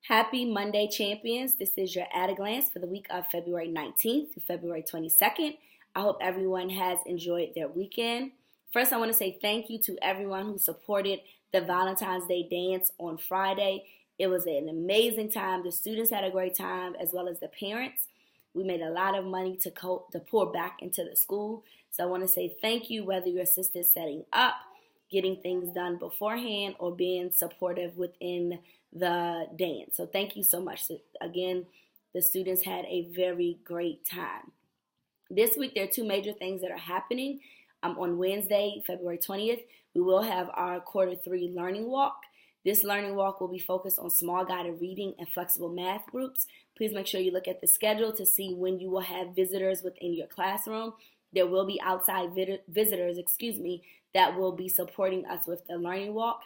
Happy Monday, champions. This is your At a Glance for the week of February 19th through February 22nd. I hope everyone has enjoyed their weekend. First, I want to say thank you to everyone who supported the Valentine's Day dance on Friday. It was an amazing time. The students had a great time, as well as the parents. We made a lot of money to pour back into the school. So I want to say thank you, whether you're assisted setting up, getting things done beforehand, or being supportive within the dance. So thank you so much. So again, the students had a very great time. This week, there are two major things that are happening. On Wednesday, February 20th, we will have our quarter 3 learning walk. This learning walk will be focused on small guided reading and flexible math groups. Please make sure you look at the schedule to see when you will have visitors within your classroom. There will be outside visitors, that will be supporting us with the learning walk.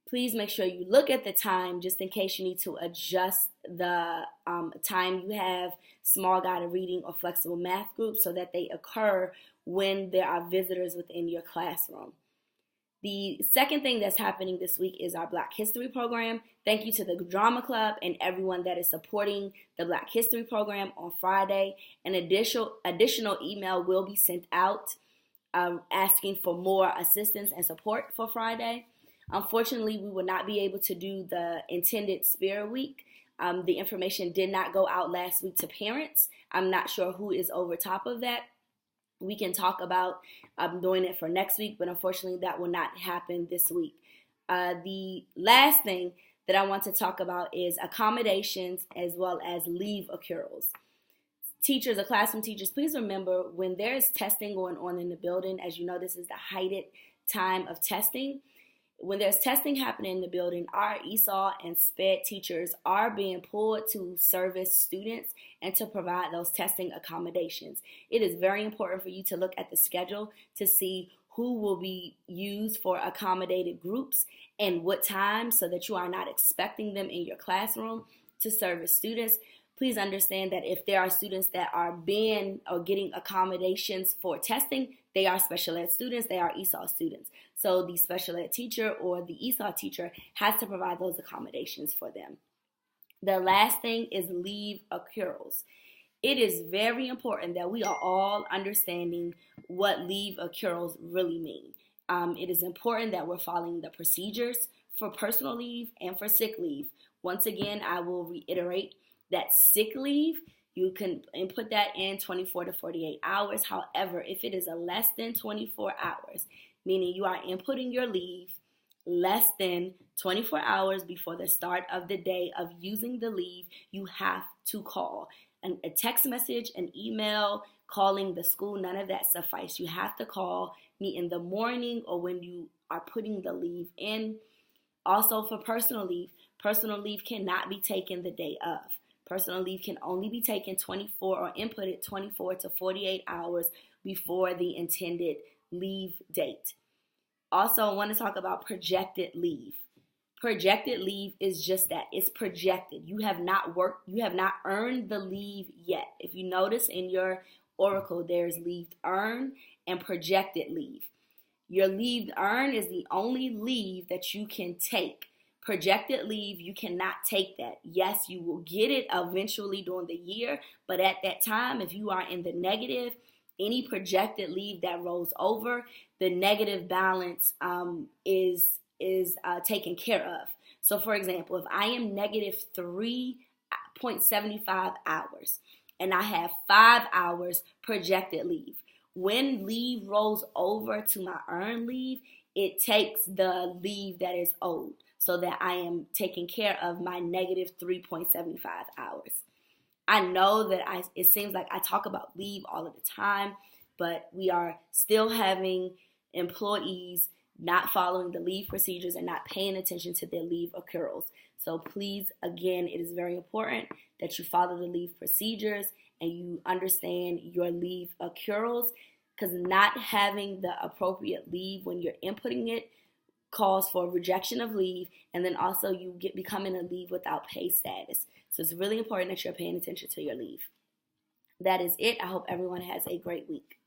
Please make sure you look at the time just in case you need to adjust the time you have small guided reading or flexible math groups so that they occur when there are visitors within your classroom. The second thing that's happening this week is our Black History program. Thank you to the Drama Club and everyone that is supporting the Black History program on Friday. An additional email will be sent out asking for more assistance and support for Friday. Unfortunately, we will not be able to do the intended Spirit Week. The information did not go out last week to parents. I'm not sure who is over top of that. We can talk about doing it for next week, but unfortunately that will not happen this week. The last thing that I want to talk about is accommodations as well as leave accruals. Teachers or classroom teachers, please remember when there is testing going on in the building, as you know, this is the heightened time of testing. When there's testing happening in the building, our ESOL and SPED teachers are being pulled to service students and to provide those testing accommodations. It is very important for you to look at the schedule to see who will be used for accommodated groups and what time, so that you are not expecting them in your classroom to service students. Please understand that if there are students that are being or getting accommodations for testing, they are special ed students, they are ESOL students. So the special ed teacher or the ESOL teacher has to provide those accommodations for them. The last thing is leave accruals. It is very important that we are all understanding what leave accruals really mean. It is important that we're following the procedures for personal leave and for sick leave. Once again, I will reiterate that sick leave, you can input that in 24 to 48 hours. However, if it is a less than 24 hours, meaning you are inputting your leave less than 24 hours before the start of the day of using the leave, you have to call. A text message, an email, calling the school, none of that suffice. You have to call me in the morning or when you are putting the leave in. Also, for personal leave cannot be taken the day of. Personal leave can only be taken 24 or inputted 24 to 48 hours before the intended leave date. Also, I want to talk about projected leave. Projected leave is just that. It's projected. You have not earned the leave yet. If you notice in your Oracle, there's leave earned and projected leave. Your leave earned is the only leave that you can take. Projected leave, you cannot take that. Yes, you will get it eventually during the year, but at that time, if you are in the negative, any projected leave that rolls over, the negative balance is taken care of. So, for example, if I am negative 3.75 hours and I have 5 hours projected leave, when leave rolls over to my earned leave, it takes the leave that is owed, so that I am taking care of my negative 3.75 hours. I know that it seems like I talk about leave all of the time, but we are still having employees not following the leave procedures and not paying attention to their leave accruals. So please, again, it is very important that you follow the leave procedures and you understand your leave accruals, because not having the appropriate leave when you're inputting it calls for rejection of leave, and then also you becoming a leave without pay status. So it's really important that you're paying attention to your leave. That is it. I hope everyone has a great week.